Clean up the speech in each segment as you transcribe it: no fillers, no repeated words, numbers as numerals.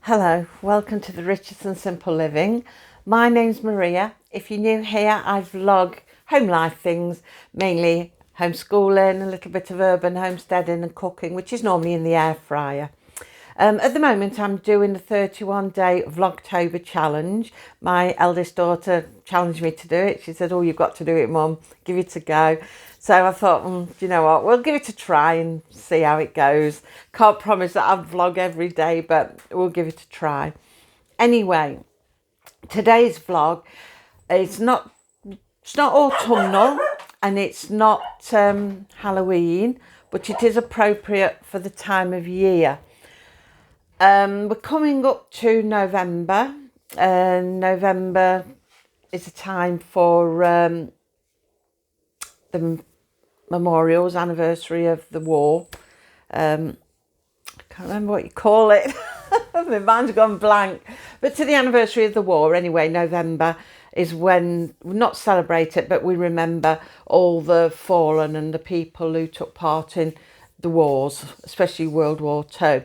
Hello, welcome to the Richardson Simple Living. My name's Maria. If you're new here, I vlog home life things, mainly homeschooling, a little bit of urban homesteading and cooking, which is normally in the air fryer. At the moment, I'm doing the 31-day Vlogtober challenge. My eldest daughter challenged me to do it. She said, "Oh, you've got to do it, Mum. Give it a go." So I thought, you know what, we'll give it a try and see how it goes. Can't promise that I'll vlog every day, but we'll give it a try. Anyway, today's vlog, it's not autumnal and it's not Halloween, but it is appropriate for the time of year. We're coming up to November, and November is a time for the memorials, anniversary of the war. I can't remember what you call it. My mind's gone blank. But to the anniversary of the war, anyway, November is when we not celebrate it, but we remember all the fallen and the people who took part in the wars, especially World War II.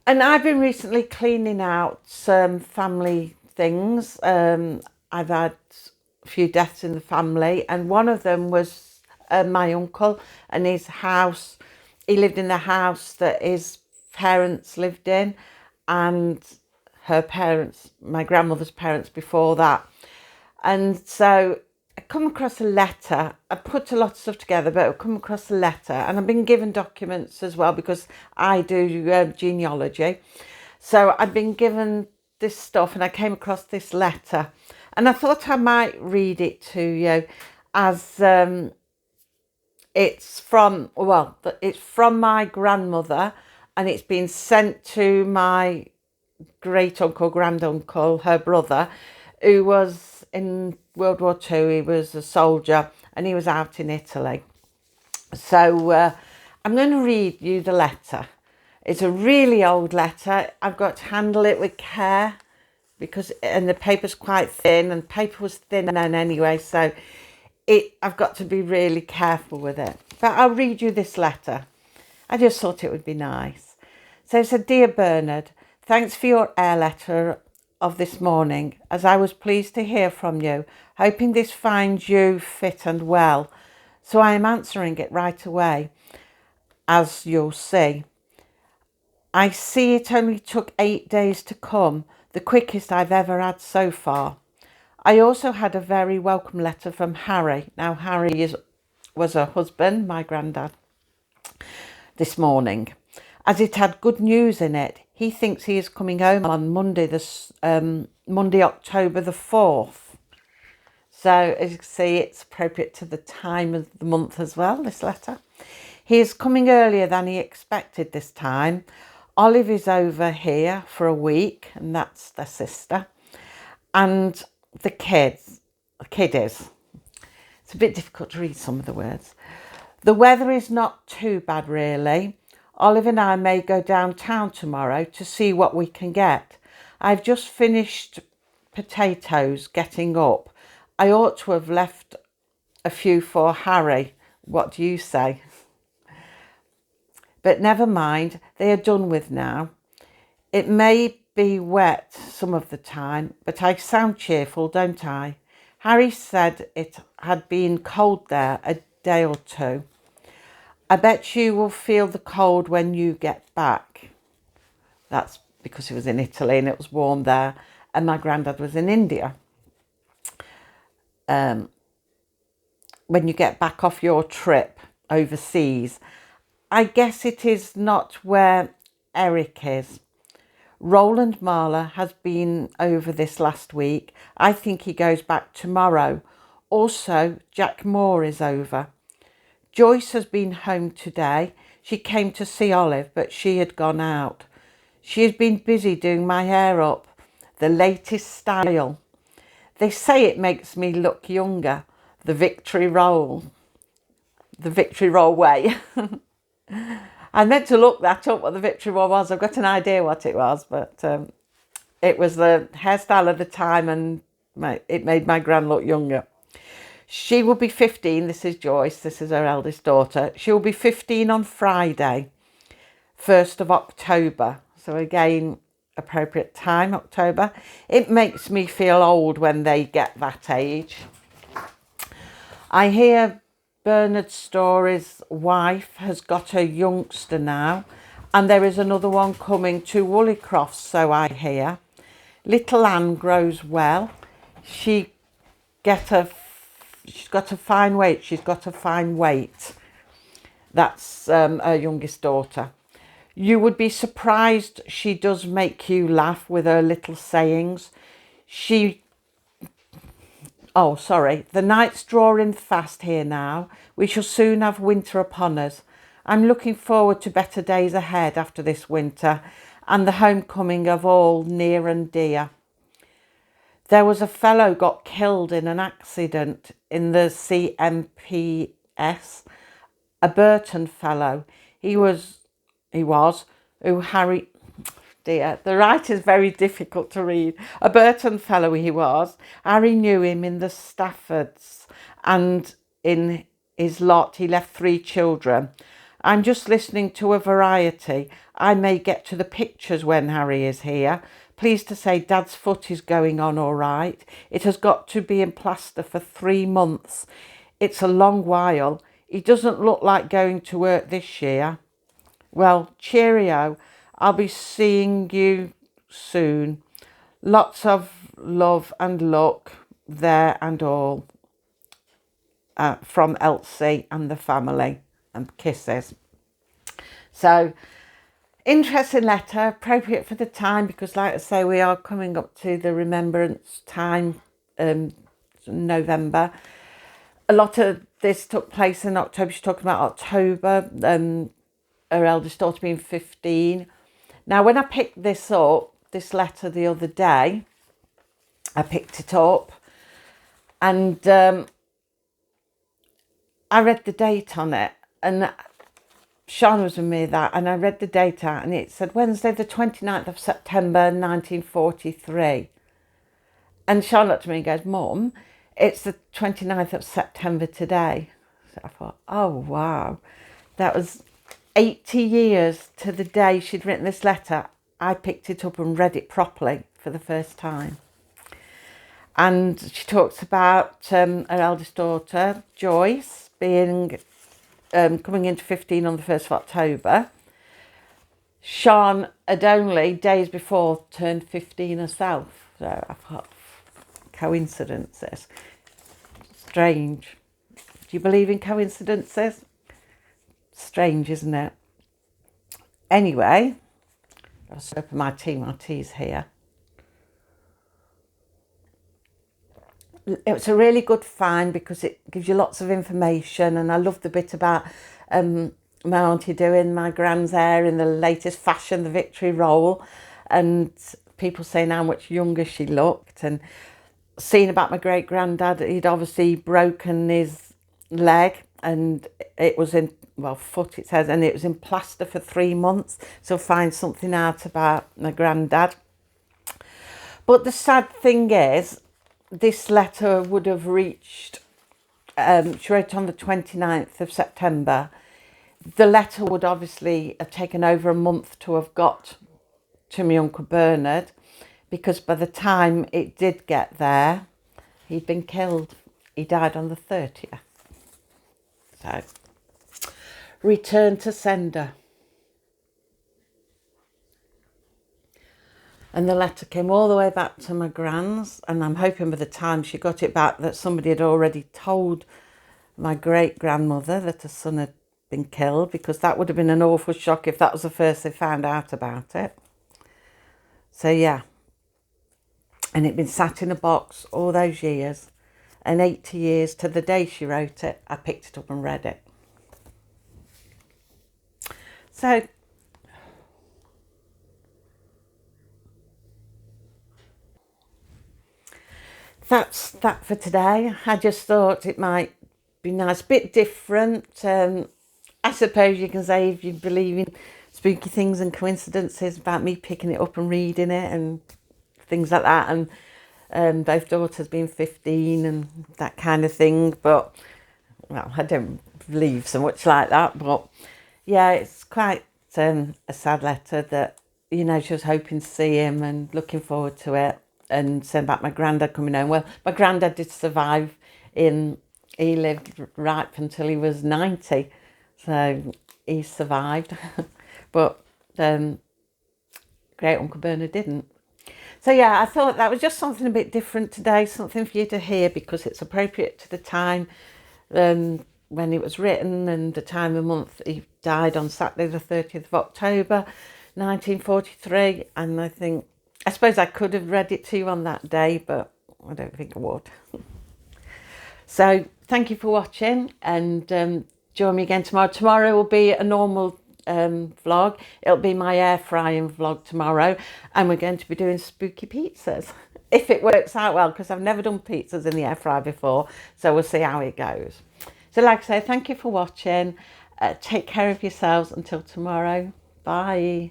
And I've been recently cleaning out some family things. I've had a few deaths in the family, and one of them was my uncle and his house. He lived in the house that his parents lived in, and her parents, my grandmother's parents before that. And so I come across a letter. I put a lot of stuff together, but I've come across a letter, and I've been given documents as well because I do genealogy. So I've been given this stuff, and I came across this letter, and I thought I might read it to you as it's from my grandmother, and it's been sent to my great uncle, granduncle, her brother, who was in World War II. He was a soldier and he was out in Italy. So I'm going to read you the letter. It's a really old letter. I've got to handle it with care and the paper's quite thin, and paper was thin then anyway, so I've got to be really careful with it. But I'll read you this letter. I just thought it would be nice. So it said, "Dear Bernard, thanks for your air letter of this morning, as I was pleased to hear from you, hoping this finds you fit and well. So I am answering it right away, as you'll see. I see it only took 8 days to come, the quickest I've ever had so far. I also had a very welcome letter from Harry." Now, Harry was her husband, my granddad, "this morning, as it had good news in it. He thinks he is coming home on Monday, Monday, October the 4th. So, as you can see, it's appropriate to the time of the month as well, this letter. "He is coming earlier than he expected this time. Olive is over here for a week," and that's their sister, "and the kiddies. It's a bit difficult to read some of the words. The weather is not too bad, really. Olive and I may go downtown tomorrow to see what we can get. I've just finished potatoes getting up. I ought to have left a few for Harry. What do you say? But never mind, they are done with now. It may be wet some of the time, but I sound cheerful, don't I? Harry said it had been cold there a day or two. I bet you will feel the cold when you get back." That's because he was in Italy and it was warm there, and my granddad was in India. "When you get back off your trip overseas. I guess it is not where Eric is. Roland Marler has been over this last week. I think he goes back tomorrow. Also, Jack Moore is over. Joyce has been home today. She came to see Olive, but she had gone out. She has been busy doing my hair up, the latest style. They say it makes me look younger, the victory roll way." I meant to look that up, what the victory roll was. I've got an idea what it was, but it was the hairstyle of the time, and it made my gran look younger. "She will be 15. This is Joyce. This is her eldest daughter. She will be 15 on Friday, 1st of October. So again, appropriate time, October. It makes me feel old when they get that age. I hear Bernard Story's wife has got a youngster now, and there is another one coming to Woollycroft, so I hear. Little Anne grows well. She's got a fine weight. She's got a fine weight. That's her youngest daughter. You would be surprised she does make you laugh with her little sayings. The night's drawing fast here now. We shall soon have winter upon us. I'm looking forward to better days ahead after this winter and the homecoming of all near and dear. There was a fellow got killed in an accident in the CMPS, a Burton fellow. He was, who Harry, dear, the writer's very difficult to read. A Burton fellow he was. Harry knew him in the Staffords, and in his lot he left 3 children. I'm just listening to a variety. I may get to the pictures when Harry is here. Pleased to say Dad's foot is going on all right. It has got to be in plaster for 3 months. It's a long while. He doesn't look like going to work this year. Well, cheerio. I'll be seeing you soon. Lots of love and luck there and all. From Elsie and the family, and kisses. So, interesting letter, appropriate for the time, because like I say, we are coming up to the remembrance time, November. A lot of this took place in October. She's talking about October, her eldest daughter being 15. Now, when I picked this letter the other day, I picked it up and I read the date on it, and Sean was with me and I read the date out, and it said Wednesday the 29th of September 1943. And Sean looked at me and goes, Mum, it's the 29th of September today. So I thought, oh wow, that was 80 years to the day she'd written this letter. I picked it up and read it properly for the first time. And she talks about her eldest daughter, Joyce, being coming into 15 on the 1st of October. Sean had only days before turned 15 herself. So I thought, coincidences. Strange. Do you believe in coincidences? Strange, isn't it? Anyway, I'll open my tea. My tea's here. It's a really good find because it gives you lots of information, and I love the bit about my auntie doing my gran's hair in the latest fashion, the Victory roll, and people saying how much younger she looked, and seeing about my great granddad. He'd obviously broken his leg, and it was in, well, foot it says, and it was in plaster for 3 months. So find something out about my granddad. But the sad thing is, this letter would have reached, she wrote on the 29th of September. The letter would obviously have taken over a month to have got to my Uncle Bernard, because by the time it did get there, he'd been killed. He died on the 30th. So, return to sender. And the letter came all the way back to my gran's, and I'm hoping by the time she got it back that somebody had already told my great-grandmother that her son had been killed, because that would have been an awful shock if that was the first they found out about it. So, yeah. And it'd been sat in a box all those years, and 80 years to the day she wrote it, I picked it up and read it. So, that's that for today. I just thought it might be nice, a bit different. I suppose you can say, if you believe in spooky things and coincidences, about me picking it up and reading it and things like that, and both daughters being 15 and that kind of thing. But, well, I don't believe so much like that. But, yeah, it's quite a sad letter that you know, she was hoping to see him and looking forward to it, and saying about my granddad coming home. Well, my granddad did survive he lived right up until he was 90, so he survived. But great Uncle Bernard didn't. So yeah, I thought that was just something a bit different today, something for you to hear, because it's appropriate to the time when it was written and the time of month. He died on Saturday the 30th of October 1943, and I suppose I could have read it to you on that day, but I don't think I would. So thank you for watching, and join me again tomorrow. Tomorrow will be a normal vlog. It'll be my air frying vlog tomorrow, and we're going to be doing spooky pizzas if it works out well, because I've never done pizzas in the air fryer before, so we'll see how it goes. So like I say, thank you for watching. Take care of yourselves until tomorrow. Bye.